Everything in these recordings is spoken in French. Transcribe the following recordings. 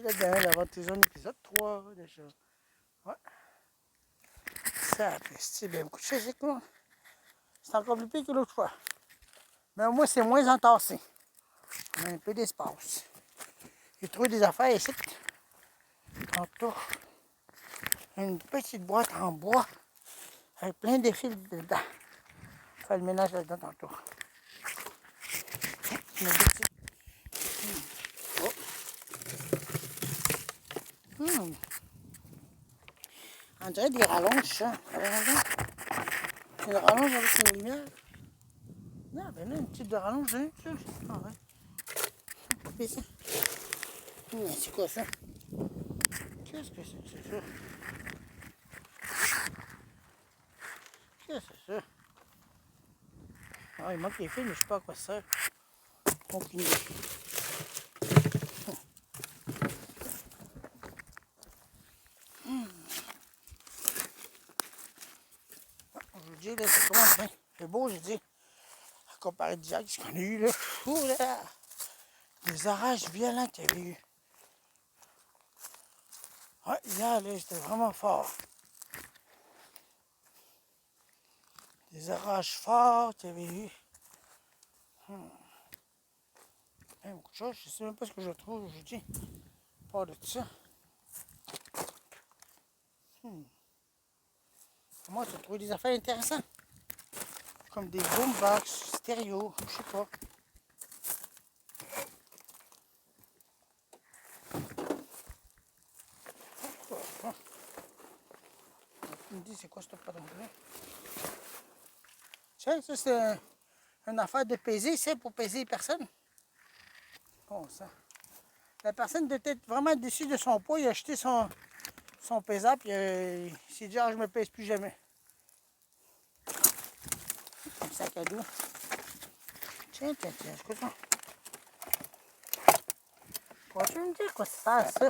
là-dedans, l'aventure épisode 3, déjà. Ouais. Ça, c'est bien couché, c'est quoi? C'est encore plus pire que l'autre fois. Mais au moins, c'est moins entassé. On a un peu d'espace. J'ai trouvé des affaires ici. Tantôt, une petite boîte en bois avec plein de fils dedans. Je fais le ménage là-dedans tantôt. Oh. On dirait des rallonges, ça. Une rallonge avec une lumière. Non, ben là, une petite de rallonge, hein. Ah ouais. C'est ça. C'est quoi ça? Qu'est-ce que c'est ça? Qu'est-ce que c'est ça? Ah, il manque les fils, mais je sais pas à quoi ça sert. Aucune idée. Aujourd'hui, là, ça commence bien. C'est beau, je dis. Comparé d'hier, ce qu'on a eu, là. Ouh là! Des orages violents qu'il y avait eu. Ouais, hier, là, c'était vraiment fort. Des orages forts qu'il y avait eu. Même beaucoup de choses, je ne sais même pas ce que je trouve aujourd'hui. Pas de ça. Moi, tu as trouvé des affaires intéressantes. Comme des boombox, stéréo, je sais pas. Tu me dis, c'est quoi ce patron-là? Ça, c'est une affaire de peser, c'est pour peser personne. Bon, ça. La personne était être vraiment déçue de son poids, il a acheté son pesable, puis il s'est dit, ah, je me pèse plus jamais. Un sac à dos. Tiens, écoute ça. Pourrais-tu me dire quoi ça sert, ça?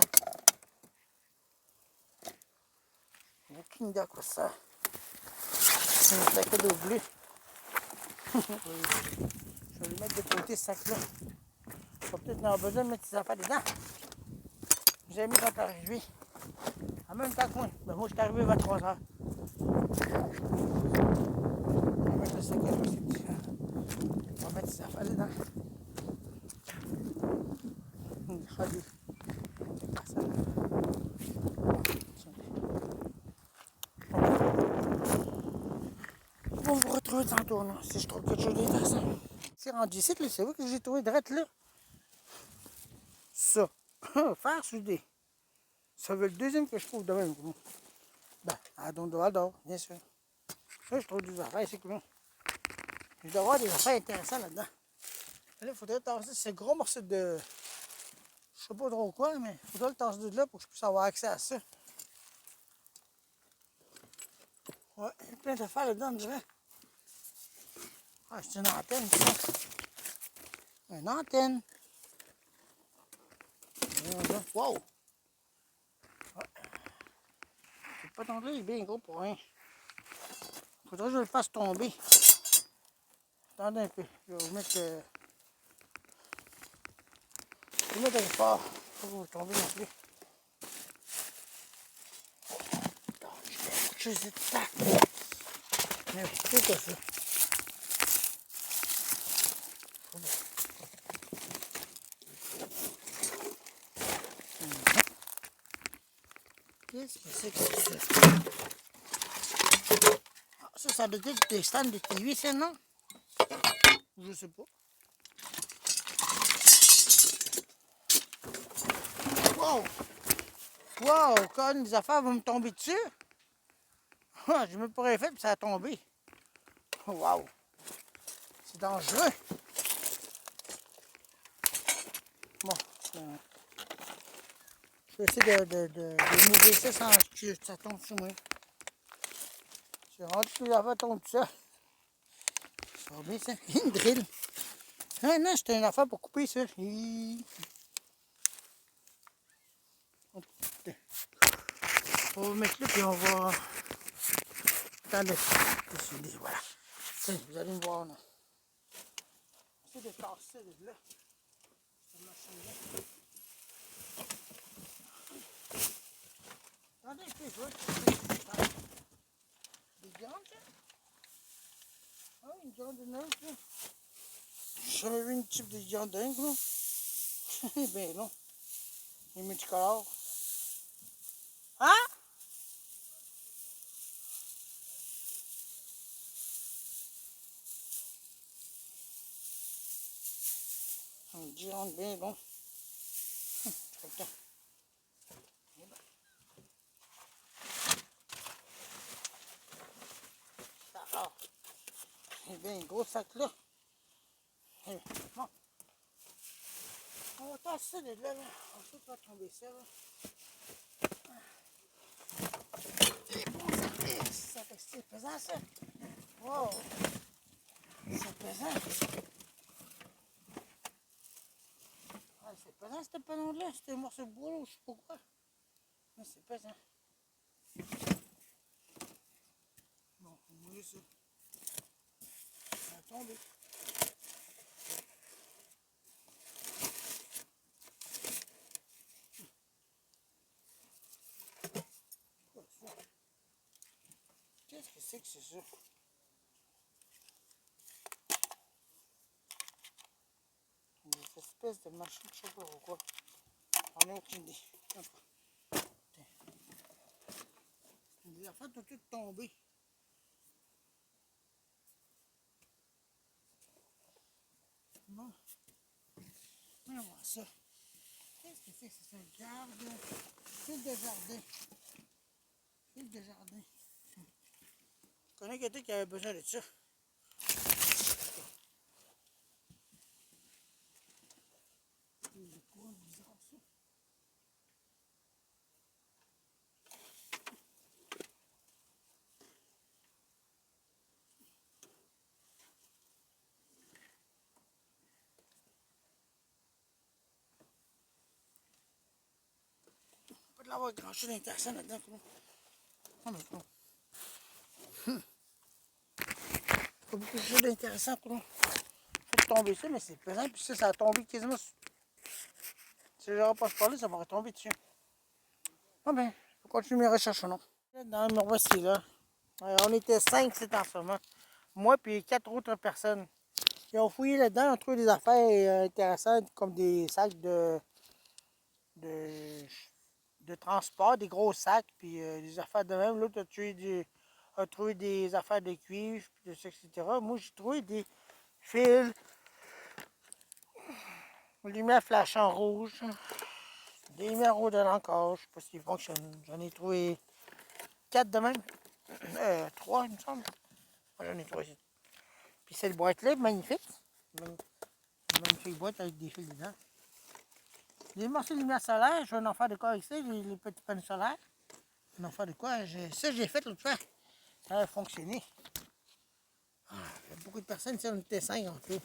J'ai aucune idée à quoi ça sert. C'est un sac à dos bleu. Je vais le mettre de côté, ce sac-là. Je vais peut-être avoir besoin de mettre ses affaires dedans. J'ai mis quand t'es arrivé. En même temps que moi. Ben moi, je suis arrivé vers 3 heures. On va mettre le sac à dos ici. On va mettre ses affaires dedans. Allez. On va vous retrouver tantôt, non? Si je trouve quelque chose d'intéressant. C'est rendu ici, c'est vrai que j'ai trouvé direct là. Ça. Faire souder. Ça veut le deuxième que je trouve de même. Ben, à Don bien sûr. Ça, je trouve des affaires, c'est cool. Je dois avoir des affaires intéressantes là-dedans. Là, il faudrait tasser ce gros morceau de... Je sais pas trop quoi, mais il faudrait le tasser de là pour que je puisse avoir accès à ça. Ouais, il y a plein d'affaires là-dedans, je dirais. Ah, c'est une antenne, ça. Une antenne. Wow! Ouais. C'est pas tombé, il est bien gros pour rien. Faudrait que je le fasse tomber. Attendez un peu. Je vais vous mettre... Je vais mettre un fort. Faut que vous tombez non plus. Je sais pas. Mais c'est quoi ça? Qu'est-ce que c'est que ça? Ah, ça doit être des stands de TV, ça, non? Je sais pas. Wow! Wow! Quand les affaires vont me tomber dessus, je me pourrais faire puis ça a tombé. Wow! C'est dangereux. Bon, je vais essayer de mourir ça sans que ça tombe sur moi. C'est rendu que les affaires tombent tout ça. Ça va bien, ça. Une drill. Ah non, c'était une affaire pour couper ça. On va mettre là, puis on va... Attendez, voilà. Tiens, vous allez me voir, là. J'essaie de tasser de là. Attendez un peu, je vois. Des viandes, ça? Ah, une viande de neige, là. J'ai jamais vu une type de viande dingue, là. Ben non. Les multicolores. Hein? Une viande bien bon. Attends. Ah, c'est bien un gros sac là. Bon. On va tasser ça de là, là. On va pas tomber ça, là. C'est bon, c'est pesant, ça. Wow. C'est pesant. Ah, c'est pesant, ce panneau-là. C'était un morceau de bois, là, je sais pas quoi. Mais c'est pesant. Bon, on va mouiller ça. Ça va tomber. Qu'est-ce que c'est ça? Des espèces de machines, je sais pas pourquoi. On n'a aucune idée. Les affaires sont toutes tombées. Bon, on va voir ça. Qu'est-ce que c'est ça? Garde. Fil de jardin. Fil de jardin. Je connais quelqu'un qui avait besoin de ça. C'est quoi bizarre ça? On peut l'avoir grand chose d'intéressant là-dedans. Oh, mais quoi? Pas beaucoup de choses d'intéressant. Faut tomber ça, mais c'est pesant. Puis ça a tombé quasiment. Si j'aurais pas parlé, ça m'aurait tombé dessus. Ah ben, faut continuer mes recherches, non? Là-dedans, me voici là. On était 5 c'est en ce moment. Moi puis 4 autres personnes. Ils ont fouillé là-dedans, ils ont trouvé des affaires intéressantes comme des sacs de, de transport, des gros sacs, puis des affaires de même. L'autre a trouvé des affaires de cuivre, puis de ça, etc. Moi, j'ai trouvé des fils, des lumières flashant rouge, des lumières rouges de l'encre, je sais pas s'ils fonctionnent. J'en ai trouvé 4 de même. 3, il me semble. Moi, j'en ai 3 ici. Puis cette boîte-là, magnifique. Magnifique boîte avec des fils dedans. Les morceaux de lumière solaire, je vais en faire de quoi avec ça, les petits panneaux solaires. Je vais en faire de quoi? Ça, j'ai fait l'autre fois. Ça a fonctionné. Ah, il y a beaucoup de personnes, on était 5 en tout.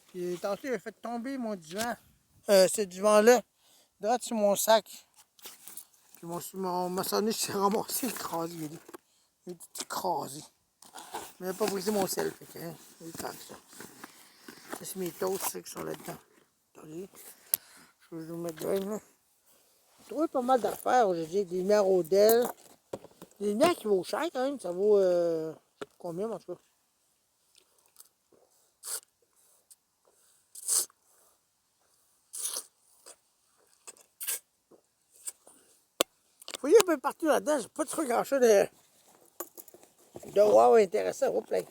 Puis tantôt, il a fait tomber mon divan. Ce divan-là, droit sur mon sac. Puis mon maçonnier s'est ramassé, écrasé. Il est écrasé. Mais il n'a pas brisé mon sel. Fait que, il est comme ça. Ça, c'est mes toasts qui sont là-dedans. Attendez. Je vais vous mettre dedans. J'ai trouvé pas mal d'affaires aujourd'hui. Des lumières Odell. Des lumières qui vaut cher quand même. Ça vaut combien en tout cas? Fouillez un peu partout là-dedans. J'ai pas trop grand-chose de wow intéressant. Oups, là.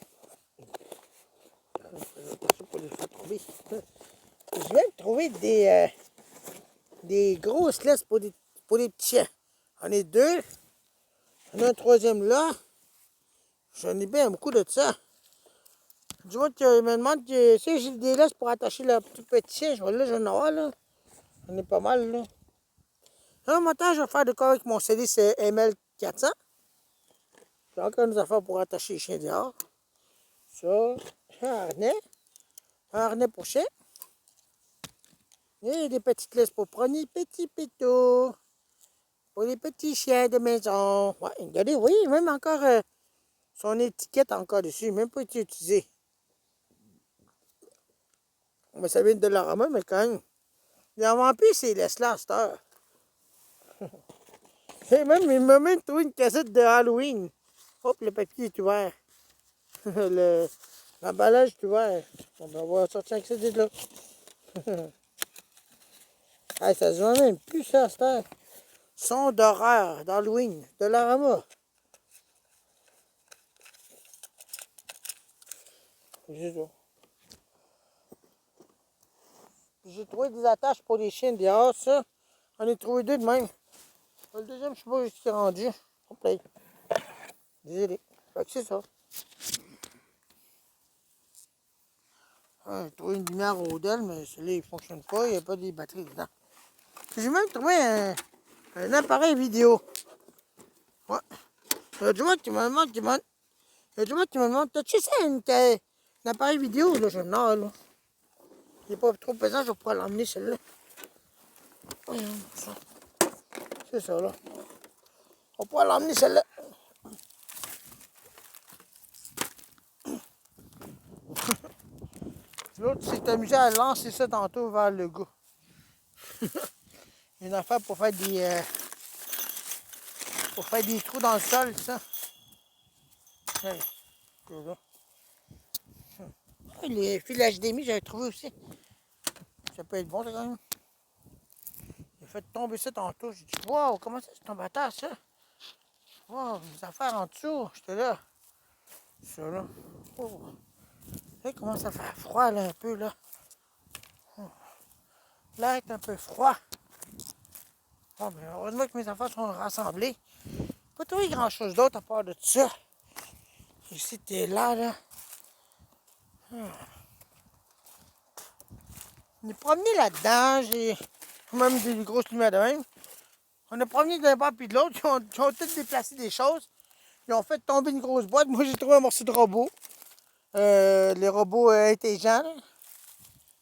Pour les faire tomber. Je viens de trouver des grosses laisses pour des petits chiens. J'en ai 2. J'en ai un troisième là. J'en ai bien beaucoup de ça. Je vois que me demande si j'ai des laisses pour attacher le tout petit chien. Là, j'en ai avoir, là. J'en ai pas mal, là. Là, maintenant, je vais faire de quoi avec mon CD, c'est ML400. J'ai encore des affaires pour attacher les chiens dehors. Ça, un harnais pour chien. Et des petites laisses pour prendre les petits pétos. Pour les petits chiens de maison. Ouais, regardez, oui, même encore son étiquette encore dessus, même pas été utilisée. Mais ça vient de Dollarama, mais quand même. Il en vend plus ces laisses-là à cette heure. Et même, il m'a même trouvé une cassette de Halloween. Hop, le papier est ouvert. L'emballage est ouvert. Bon, ben, on va sortir avec ça de là. Hey, ça se vend même plus, ça, à cette heure. Son d'horreur d'Halloween, de Dollarama. C'est ça. J'ai trouvé des attaches pour les chiens dehors, ça. J'en ai trouvé deux de même. Le deuxième, je sais pas où il est rendu. Hop là. Désolé. Fait que c'est ça. J'ai trouvé une lumière Rodel, mais celui-là, il ne fonctionne pas. Il n'y a pas de batteries dedans. J'ai même trouvé un appareil vidéo. Ouais. Il y a du monde qui me demande, t'as-tu ça, un appareil vidéo? Là, je dis non, là. Il n'est pas trop pesant, je vais pouvoir l'emmener, celui-là. C'est ça, là. On va pouvoir l'emmener, celle-là. L'autre s'est amusé à lancer ça tantôt vers le gars. Une affaire pour faire des trous dans le sol, ça. Ouais, les fils HDMI, j'avais trouvé aussi. Ça peut être bon, ça, quand même. J'ai fait tomber ça tantôt. J'ai dit, wow, comment ça, c'est tombé à terre, ça? Wow, des affaires en dessous. J'étais là. Ça, là. Oh. Là, il commence à faire froid, là, un peu, là. L'air est un peu froid. Bon, mais heureusement que mes affaires sont rassemblées. Pas trouvé grand-chose d'autre à part de ça. Ici, t'es là, là. On est promené là-dedans. J'ai même des grosses lumières de même. On a promené d'un bord puis de l'autre. Ils ont tous déplacé des choses. Ils ont fait tomber une grosse boîte. Moi, j'ai trouvé un morceau de robot. Les robots intelligents, là.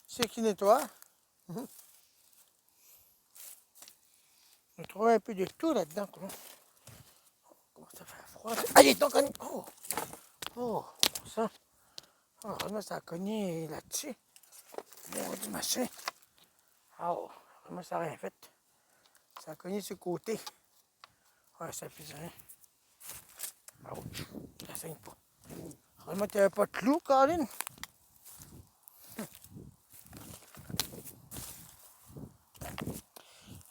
Ceux qui nettoient. J'ai trouvé un peu de tout là-dedans. Comment ça fait froid? Allez, donc, oh! Oh, ça. Oh, vraiment, ça a cogné là-dessus. Mon du machin. Oh, vraiment, ça n'a rien fait. Ça a cogné sur le côté. Ouais, ça fait rien. Ouch, ça saigne pas. Vraiment, tu n'avais pas de clou, Colin?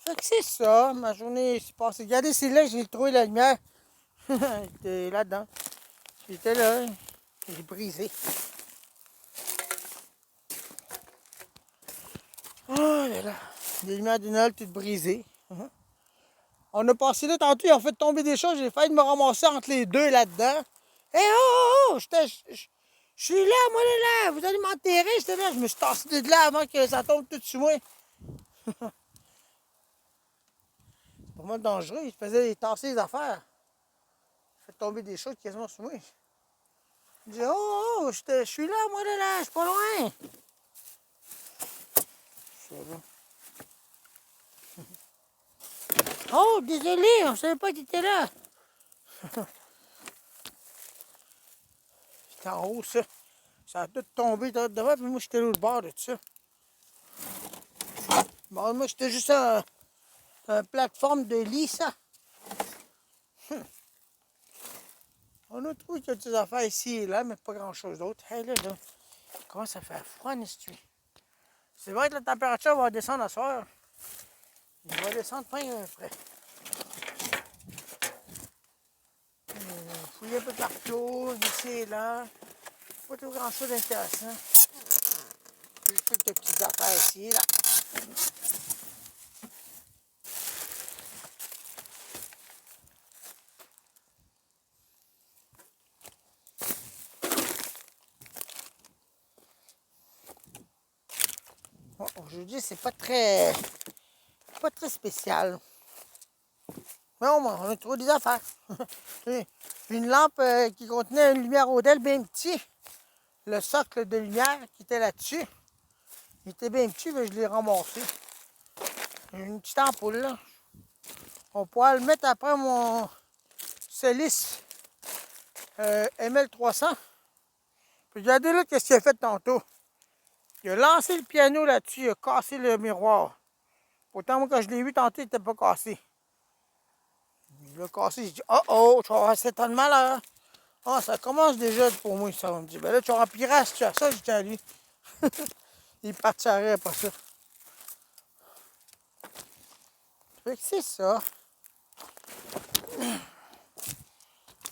Fait que c'est ça, ma journée s'est passée. Regardez, c'est là que j'ai trouvé la lumière. J'étais là-dedans. J'étais là, j'ai brisé. Oh là là, des lumières de Noël toutes brisées. On a passé là tantôt, ils ont fait tomber des choses, j'ai failli me ramasser entre les deux là-dedans. Hé, oh, je suis là, moi là, vous allez m'enterrer, j'étais là, je me suis tassé de là avant que ça tombe tout sur moi. C'est pas mal dangereux, il faisait tasser les affaires. Il fait tomber des choses quasiment sur moi. Je dis, oh, je suis là, moi là, je suis pas loin. Oh, désolé, on savait pas que tu étais là. C'était en haut, ça. Ça a tout tombé devant, puis moi, j'étais là au bord de ça. Bon, moi, j'étais juste une plateforme de lit, ça. On a trouvé quelques affaires ici et là, mais pas grand-chose d'autre. Hey, là, comment ça fait froid, n'est-ce pas? C'est vrai que la température va descendre à soir. Il va descendre fin après. Fouiller un peu partout, ici et là. Pas tout grand-chose d'intéressant. Juste quelques petites affaires ici, là. Bon, aujourd'hui, c'est pas très spécial. Mais on a trouvé des affaires. Une lampe qui contenait une lumière Rodel bien petit. Le socle de lumière qui était là-dessus. Il était bien petit, mais je l'ai ramassé. Une petite ampoule là. On pourra le mettre après mon Célis ML300. Puis regardez là qu'est-ce qu'il a fait tantôt. Il a lancé le piano là-dessus, il a cassé le miroir. Pourtant, moi, quand je l'ai vu tantôt, il n'était pas cassé. Il l'a cassé, j'ai dit, oh oh, tu vas avoir 7 ans de malheur. Ah, ça commence déjà pour moi, ça. On me dit, ben là, tu rempliras la situation, j'ai dit à lui. Il partirait après ça. Fait que c'est ça.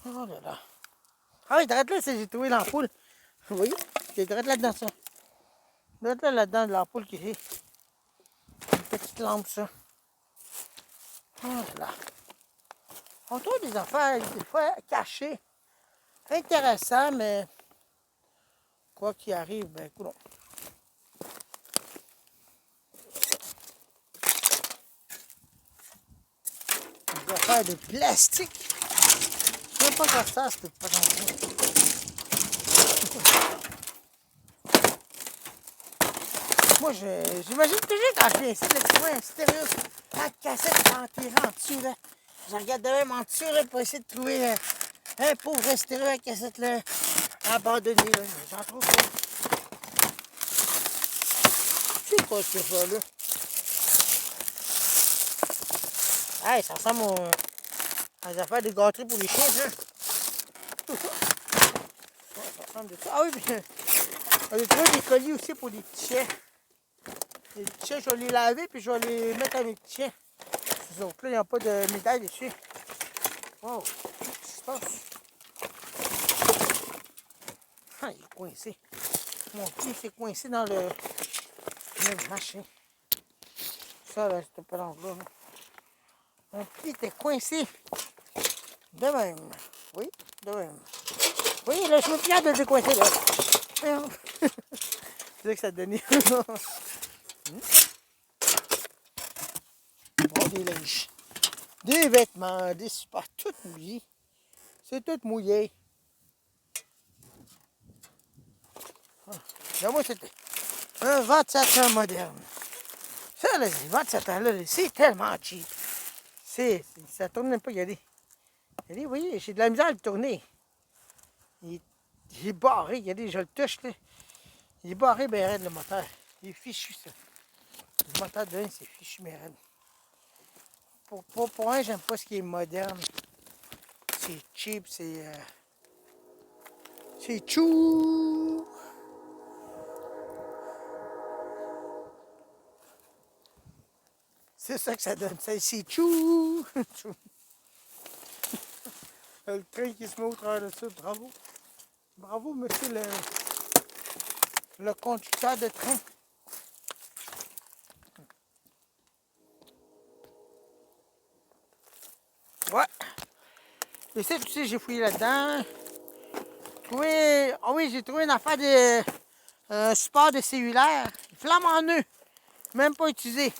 Oh là là. Ah oui, direct là, j'ai trouvé l'ampoule. Vous voyez? C'est direct là-dedans, ça. Direct là-dedans, de l'ampoule qui est. Une petite lampe, ça. Oh là là. On trouve des affaires, des fois, cachées. Intéressant, mais quoi qu'il arrive, ben, écoute. Des affaires de plastique. Je ne sais pas quoi ça, c'est pas grand-chose. Moi, j'imagine toujours quand je viens ici, de trouver un stéréo, la cassette enterrée en dessous, là. Je regarde de même en dessous, là, pour essayer de trouver un pauvre stéréo à cassette, là, abandonné, là. J'en trouve pas. C'est quoi ce ça, là? Hey, ça ressemble à des affaires de gâteries pour les chiens, ça. Ouais, ça ressemble de ça. Ah oui, puis j'ai trouvé des colis aussi pour des petits chiens. Les petits chiens, je vais les laver, puis je vais les mettre à mes petits chiens. Ces autres-là, il n'y a pas de médaille dessus. Wow, qu'est-ce qui se passe? Ah, il est coincé. Mon pied s'est coincé dans le machin. Ça, là, c'était pas l'angle-là. Mon pied était coincé. De même. Oui, de même. Oui, là, je me fier de le décoincer, là. C'est ça que ça donnait. Bon, des linges. Des vêtements, des super, tout mouillé. C'est tout mouillé. Là, moi, c'était un ventilateur moderne. Ça, là, les ventilateurs-là, c'est tellement cheap. Ça tourne même pas, regardez. Regardez, vous voyez, j'ai de la misère à le tourner. Il est barré, regardez, je le touche, là. Il est barré, ben raide, le moteur. Il est fichu, ça. Le moteur de 1, c'est fichu, mais raide. Pour un, j'aime pas ce qui est moderne. C'est cheap, c'est chou. C'est ça que ça donne. C'est chou. Le train qui se met au travers de ça, bravo. Bravo, monsieur le conducteur de train. Ouais. Et ça, tu sais, j'ai fouillé là-dedans. Ah oui, j'ai trouvé une affaire de support de cellulaire. Flamme en nœud. Même pas utilisé.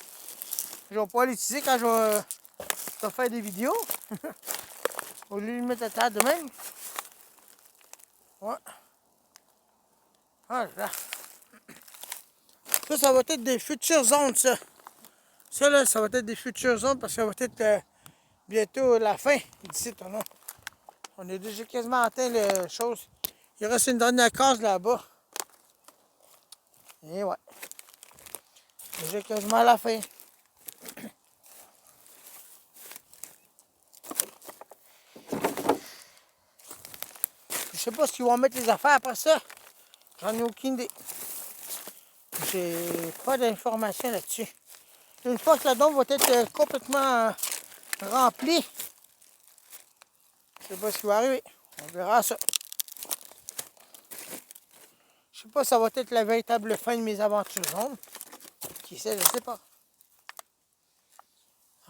Je vais pas l'utiliser quand je vais faire des vidéos. Au lieu de le mettre à terre de même. Ouais. Ah là. Ça va être des futures zones, ça. Ça, là, ça va être des futures zones parce que ça va être bientôt la fin d'ici, ton nom. On a déjà quasiment atteint les choses. Il reste une dernière case là-bas. Et ouais. Déjà quasiment à la fin. Je sais pas ce qu'ils vont mettre les affaires après ça. J'en ai aucune idée. J'ai pas d'informations là-dessus. Une fois que la dôme va être complètement remplie, je sais pas ce qui va arriver. On verra ça. Je sais pas si ça va être la véritable fin de mes aventures zones. Qui sait, je sais pas.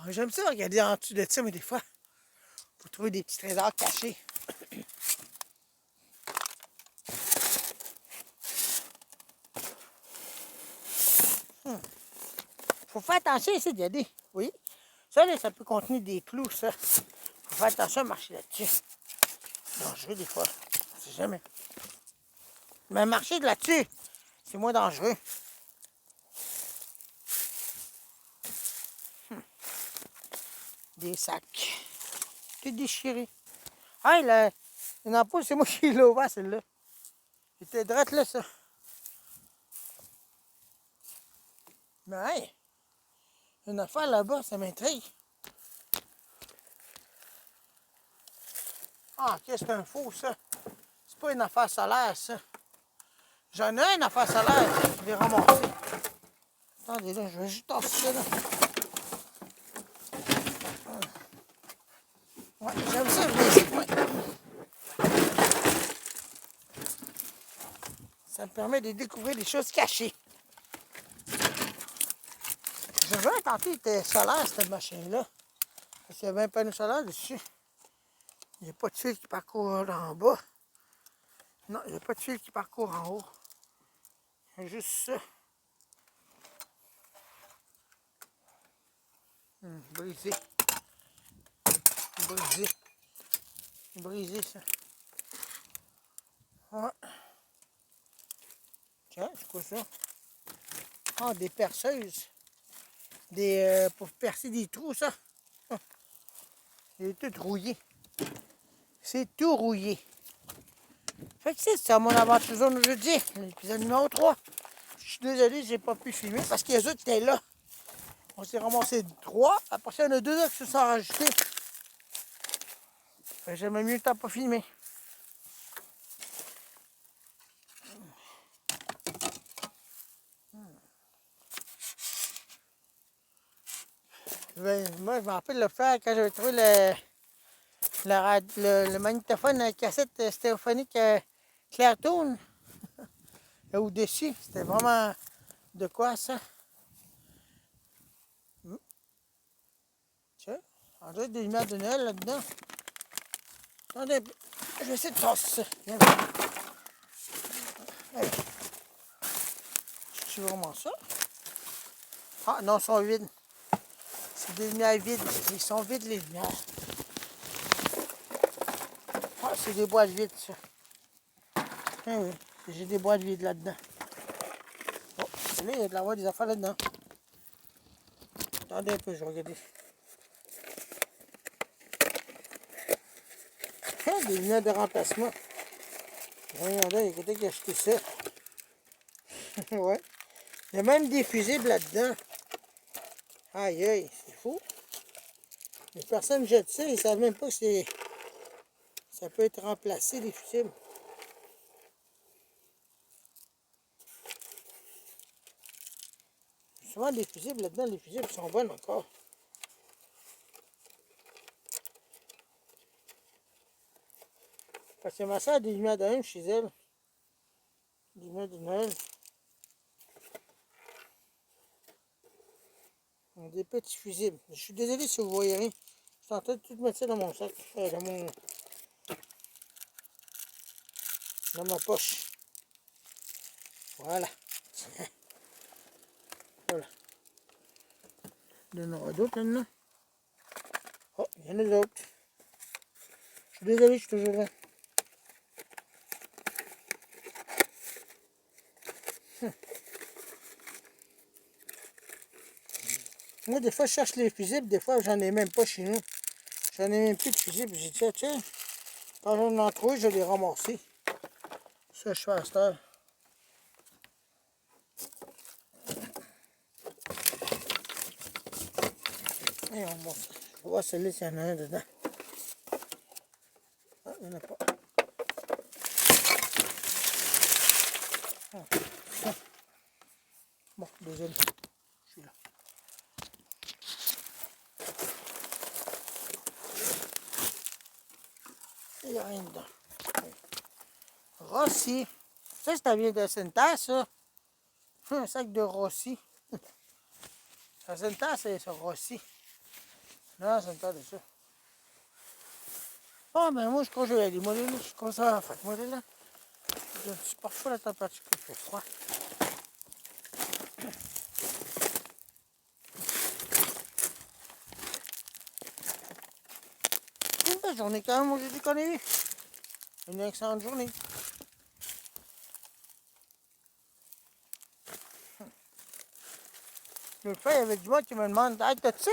J'aime ça regarder en dessous de ça, mais des fois, pour trouver des petits trésors cachés. Faut faire attention ici, regardez. Oui. Ça, là, ça peut contenir des clous, ça. Faut faire attention à marcher là-dessus. Dangereux des fois. On sait jamais. Mais marcher là-dessus, c'est moins dangereux. Des sacs. Tout déchiré. Ah, une ampoule, c'est moi qui l'ai ouvert, celle-là. C'était drette là, ça. Mais hey, une affaire là-bas, ça m'intrigue. Ah, qu'est-ce que c'est un faux, ça? C'est pas une affaire solaire, ça. J'en ai une affaire solaire, je l'ai ramassée. Attendez, là, je vais juste tasser ça, là. Ouais, j'aime ça, ouais. Ça me permet de découvrir des choses cachées. Je veux tenter, il était solaire, cette machine-là. Parce qu'il y avait un panneau solaire dessus. Il n'y a pas de fil qui parcourt en bas. Non, il n'y a pas de fil qui parcourt en haut. Il y a juste ça. Brisé. Brisé. Brisé, ça. Ouais. Tiens, c'est quoi ça? Ah, des perceuses. Pour percer des trous, ça. Il est tout rouillé. C'est tout rouillé. Fait que c'est ça, mon aventure zone aujourd'hui, l'épisode numéro 3. Je suis désolé, j'ai pas pu filmer parce que les autres étaient là. On s'est ramassé 3. Après ça, il y en a 2 là qui se sont rajoutés. J'aimais mieux le temps pas filmer. Moi, je me rappelle le faire quand j'avais trouvé le magnétophone à cassette stéréophonique Clairtone. Au-dessus, c'était vraiment de quoi ça? Tiens, on dirait des lumières de Noël là-dedans. Attendez, je vais essayer de tasser ça. Viens, hey. C'est vraiment ça? Ah non, ils sont vides. C'est des lumières vides. Ils sont vides, les lumières. Ah, c'est des boîtes vides, ça. Eh oui, j'ai des boîtes vides là-dedans. Oh, là, il y a de l'avoir des affaires là-dedans. Attendez un peu, je vais regarder. Ah, des lumières de remplacement. Regardez, il y a quelqu'un qui a acheté ça. Ouais. Il y a même des fusibles là-dedans. Aïe, aïe, c'est fou. Les personnes jettent ça, ils ne savent même pas que ça peut être remplacé, les fusibles. Souvent, les fusibles là-dedans, les fusibles sont bonnes encore. Parce que ma soeur a des lumières de même chez elle. Des lumières de Noël. Des petits fusibles. Je suis désolé si vous voyez rien. Je suis en train de tout mettre ça dans mon sac. Dans ma poche. Voilà. Voilà. Il y en aura d'autres maintenant. Oh, il y en a d'autres. Je suis désolé, je suis toujours là. Moi, des fois, je cherche les fusibles. Des fois, j'en ai même pas chez nous. J'en ai même plus de fusibles. J'ai dit, tiens, quand j'en ai trouvé, je les ramasser. Ça, je fais à cette heure. Et on monte. Je vais voir celui-là s'il y en a un dedans. Ah, il n'y en a pas. Ah, ça. Bon, désolé. Je suis là. Il n'y a rien dedans. Rossi. Ça vient de Sainte-Terre, ça. Un sac de Rossi. La Sainte-Terre, c'est ça, Rossi. Non, Sainte-Terre de ça. Oh, mais moi, je crois que je vais aller. Moi, là, je suis comme ça. Fait moi, là, je supporte pas la température qui fait froid. Une belle journée quand même, aujourd'hui qu'on a eu. Une excellente journée. L'autre fois, il y avait du monde qui me demande, hey, t'as-tu ça,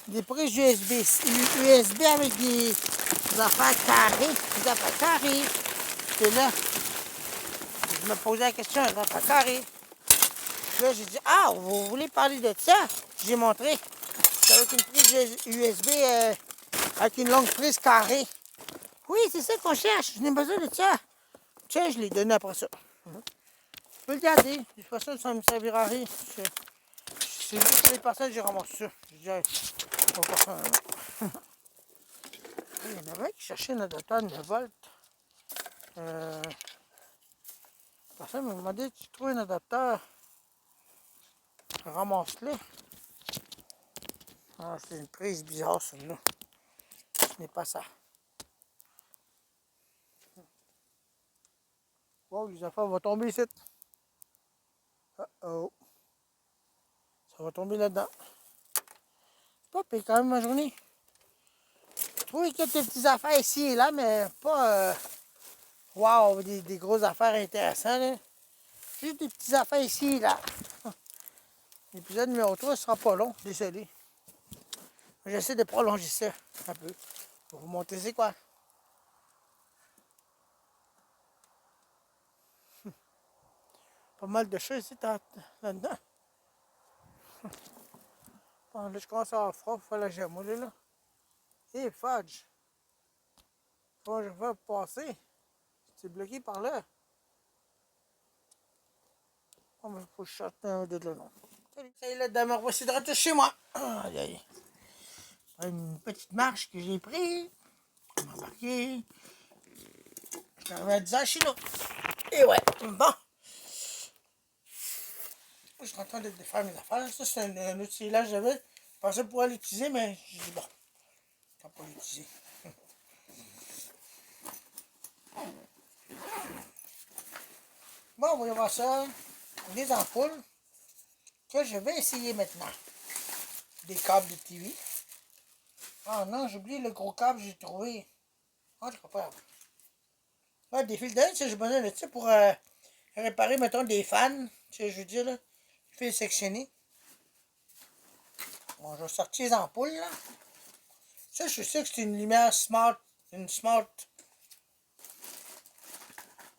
des prises USB avec des affaires carrées? Des affaires carrées. C'est là. Je me posais la question, des affaires carrées. Là, j'ai dit, ah, vous voulez parler de ça? J'ai montré. C'est avec une prise USB, avec une longue prise carrée. Oui, c'est ça qu'on cherche. Je n'ai besoin de ça. Tiens, je l'ai donné après ça. Tu peux le garder. De toute façon, ça ne me servira à rien. C'est juste pour les personnes que j'ai ramassé ça. Je dis, aux personnes. Il y en avait un qui cherchait un adaptateur 9 volts. Personne m'a demandé, tu trouves un adaptateur? Ramasse-le. Ah, c'est une prise bizarre, celle-là. Ce n'est pas ça. Wow, les affaires vont tomber ici. Oh. Ça va tomber là-dedans. C'est pas pire quand même ma journée. Je trouve quelques petites affaires ici et là, mais pas wow, des grosses affaires intéressantes. Là. Juste des petites affaires ici et là. L'épisode numéro 3 ne sera pas long, désolé. J'essaie de prolonger ça un peu. Pour vous montrer c'est quoi. Pas mal de choses ici là-dedans. Bon, là, je commence à avoir froid, il faut la gémouler là. Et fudge. Faut que je vais passer. C'est bloqué par là. Oh, mais faut que je sorte de là, non. Salut, ça y est, là, demain, voici de retour chez moi. Aïe, aïe. Une petite marche que j'ai prise. On m'a embarqué. Je suis arrivé à 10 h chez nous. Et ouais, bon. Je suis en train de faire mes affaires. Ça, c'est un outil là que j'avais. Je pensais pouvoir l'utiliser, mais j'ai dit bon, je ne vais pas l'utiliser. Bon, voyons voir ça. Des ampoules que je vais essayer maintenant. Des câbles de TV. Ah non, j'ai oublié le gros câble que j'ai trouvé. Ah, je comprends. Ah, des fils d'aide, j'ai besoin de ça pour réparer, mettons, des fans. Tu sais, je veux dire, là. Fils sectionnés. Bon, je vais sortir les ampoules, là. Ça, je sais que c'est une lumière smart. Une smart.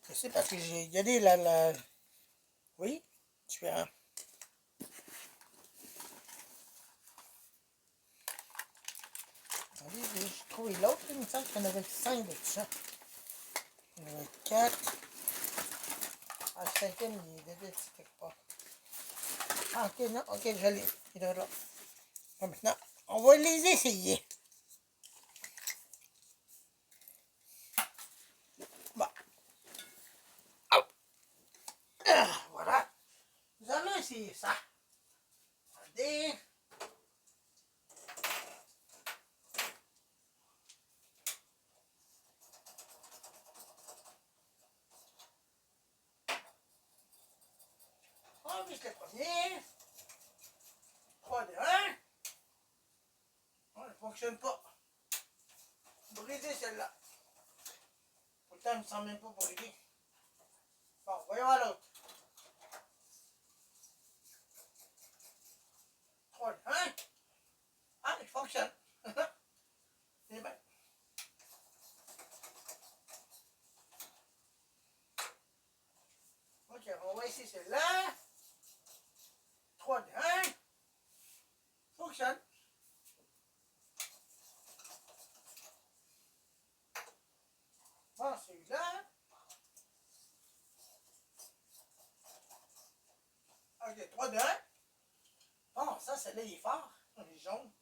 Je sais parce que j'ai regardé la... Oui, différent. Attendez, j'ai trouvé l'autre, il me semble qu'il y en avait 5 de ça. Il y en avait 4. Ah, le cinquième, il est dedans quelque part. Ah, ok, non, ok, je l'ai. Il est là. Bon, maintenant, on va les essayer. Bon. Oh. Ah, voilà. Nous allons essayer ça. Attendez. On vise le premier. 3 de 1. On ne fonctionne pas. Briser celle-là. Pourtant, il ne me semble même pas briser. Bon, voyons à l'autre. 3 de 1. Ah, il fonctionne. C'est bien. Ok, on va essayer celle-là. 3 de 1. Fonctionne. Bon, celui-là. Ok, 3 de 1. Bon, ça, celle-là, il est fort. Il est jaune.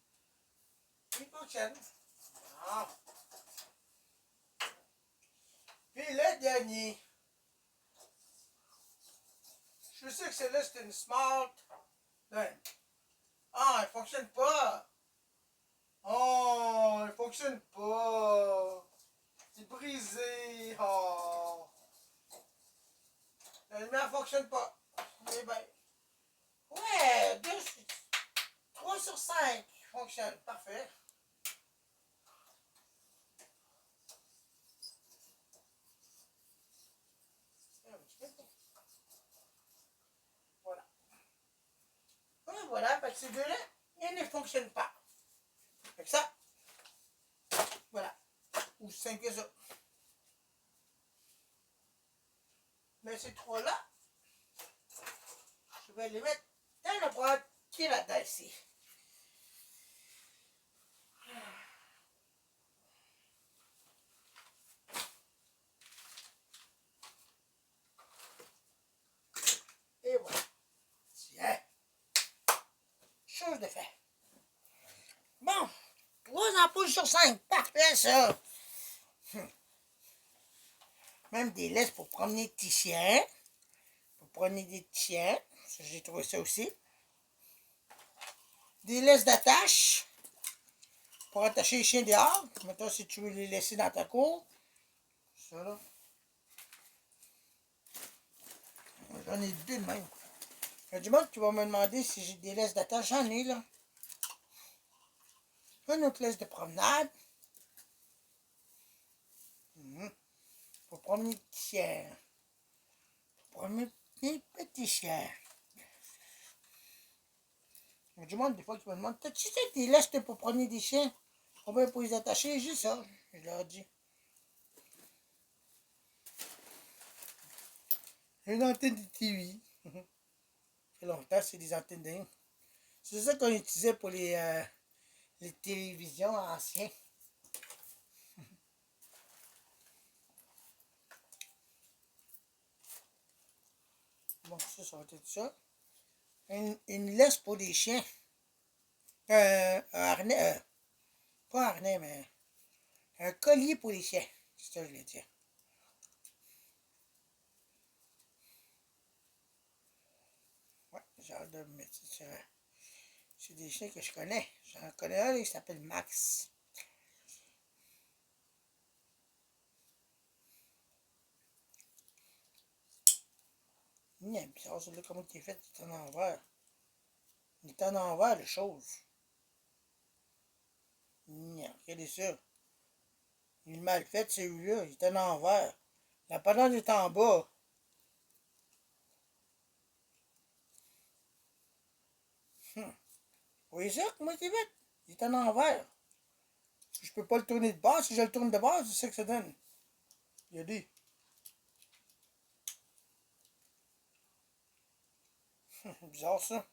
Il fonctionne. Ah. Puis le dernier. Je sais que celle-là, c'est une smart. Ben. Ah, elle fonctionne pas. Oh, elle fonctionne pas. C'est brisé. Oh. La lumière fonctionne pas. Eh ben. Ouais, 3 sur 5 fonctionne. Parfait. Voilà. Et voilà, parce que ces deux-là, ils ne fonctionnent pas. Fait ça, voilà. Ou 5 que ça. Mais ces trois-là, je vais les mettre dans la boîte qui est là-dedans ici. sur 5. Parfait, ça. Même des laisses pour promener des petits chiens. Pour promener des petits chiens. J'ai trouvé ça aussi. Des laisses d'attache. Pour attacher les chiens dehors. Maintenant, si tu veux les laisser dans ta cour. Ça, là. J'en ai deux de même. Il y a du monde qui va me demander si j'ai des laisses d'attache. J'en ai, là. Une autre laisse de promenade. Pour promener des petits chiens. Pour promener des petits chiens. Il y a du monde, des fois, qui me demande, t'as-tu des laisses pour promener des chiens? Combien pour les attacher? J'ai ça. Je leur dis. Une antenne de TV. Ça fait longtemps, c'est des antennes de... C'est ça qu'on utilisait pour les télévisions anciennes. Bon, ça va être ça. Une laisse pour des chiens. Un harnais. Pas un harnais, mais un collier pour les chiens. C'est ça que je voulais dire. Ouais, j'ai hâte de me mettre ça sur... C'est des chiens que je connais. J'en connais un, il s'appelle Max. Il est bizarre, celui-là, comment il est fait, il est en envers. Il est en envers, les choses. Regardez ça. Il est mal fait, celui-là, il est en envers. La panade est en bas. Vous voyez ça, comment il est fait? Il est en envers. Je peux pas le tourner de base. Si je le tourne de base, c'est ça que ça donne. Regardez. Bizarre, ça.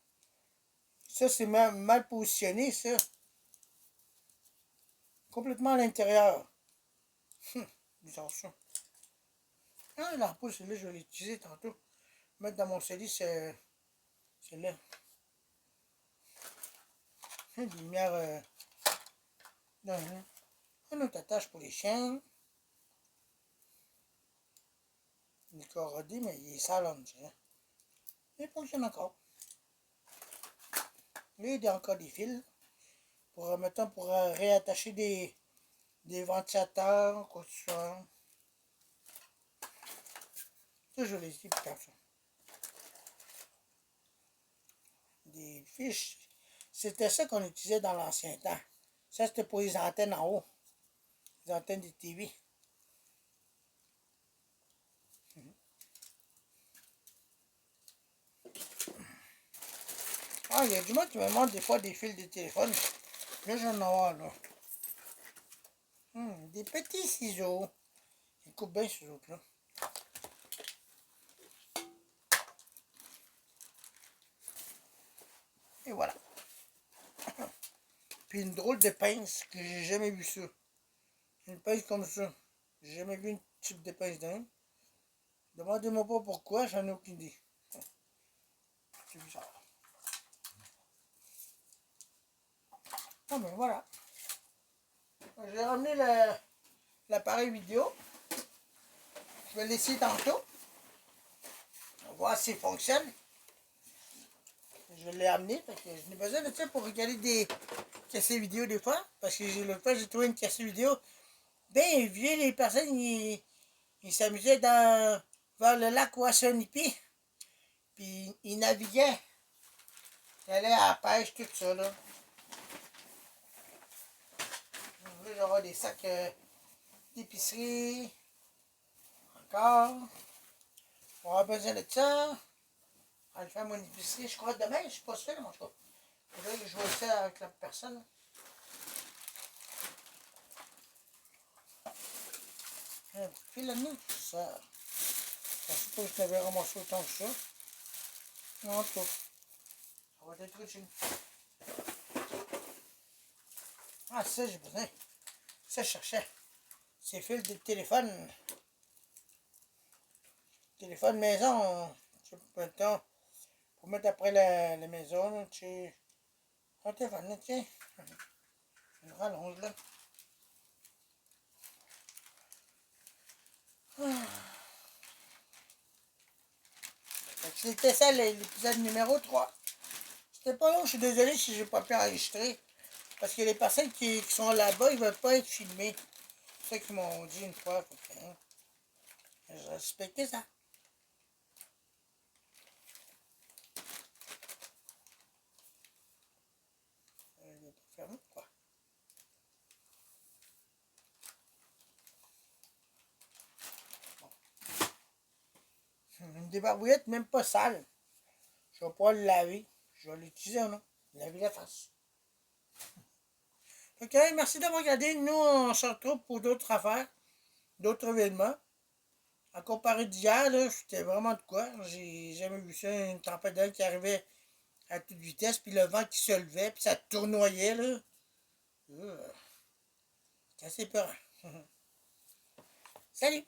Ça, c'est mal positionné, ça. Complètement à l'intérieur. Bizarre, ça. Ah, l'ampoule, celle-là, je vais l'utiliser tantôt. Mettre dans mon CELI, c'est là. Une lumière... une autre attache pour les chiens. Il est corrodé, mais il est sale, on dirait. Il fonctionne encore. Et il y a encore des fils. Pour, mettons, pour réattacher des ventilateurs, quoi que ce soit. Ça, je les ai pour faire ça. Des fiches. C'était ça qu'on utilisait dans l'ancien temps. Ça, c'était pour les antennes en haut. Les antennes de TV. Ah, il y a du monde qui me demande des fois des fils de téléphone. Là, j'en ai avoir, là. Des petits ciseaux. Ils coupent bien ces autres-là. Et voilà. Puis une drôle de pince que j'ai jamais vu ça. Une pince comme ça. J'ai jamais vu un type de pince d'un. Demandez-moi pas pourquoi, j'en ai aucune idée. C'est bizarre. Ah ben voilà. J'ai ramené l'appareil vidéo. Je vais l'essayer tantôt. On va voir s'il fonctionne. Je l'ai amené, parce que je n'ai besoin de ça pour regarder des cassés vidéo des fois. Parce que l'autre fois, j'ai trouvé une cassette vidéo bien vieux. Les personnes, ils s'amusaient vers le lac Wasanipi. Puis ils naviguaient. Ils allaient à la pêche, tout ça, là. Là, j'aurai des sacs d'épicerie. Encore. On aura besoin de ça. Je vais faire mon épicerie, je crois, demain. Je ne suis pas sûr, mais en tout cas. Faudrait que je vois ça avec la personne. Un petit fil à nous, ça. Je ne sais pas si je t'avais ramassé autant que ça. Non, en tout cas. Ça va être utile. Ah, ça, j'ai besoin. Ça, je cherchais. C'est fil de téléphone. Téléphone maison. Tu peux temps pour mettre après la maison. Tu sais. Un téléphone, tiens. Une rallonge, là. C'était ça l'épisode numéro 3. C'était pas long, je suis désolé si j'ai pas pu enregistrer. Parce que les personnes qui sont là-bas, ils veulent pas être filmés. C'est ça qu'ils m'ont dit une fois. Hein, je respectais ça. Je vais pas fermer, quoi. Une débarbouillette même pas sale. Je vais pas le laver. Je vais l'utiliser ou non. Laver la face. Ok, merci d'avoir regardé. Nous, on se retrouve pour d'autres affaires, d'autres événements. À comparer d'hier, c'était vraiment de quoi. J'ai jamais vu ça, une tempête d'air qui arrivait à toute vitesse, puis le vent qui se levait, puis ça tournoyait, là. C'est assez peur. Salut!